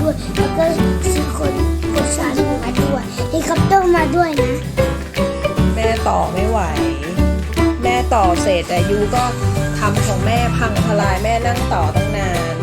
ด้วยแล้วก็ซื้อคนสารมาด้วยเฮลิคอปเตอร์มาด้วยนะแม่ต่อไม่ไหวแม่ต่อเสร็จแต่ยูก็ทำของแม่พังทลายแม่นั่งต่อตั้งนาน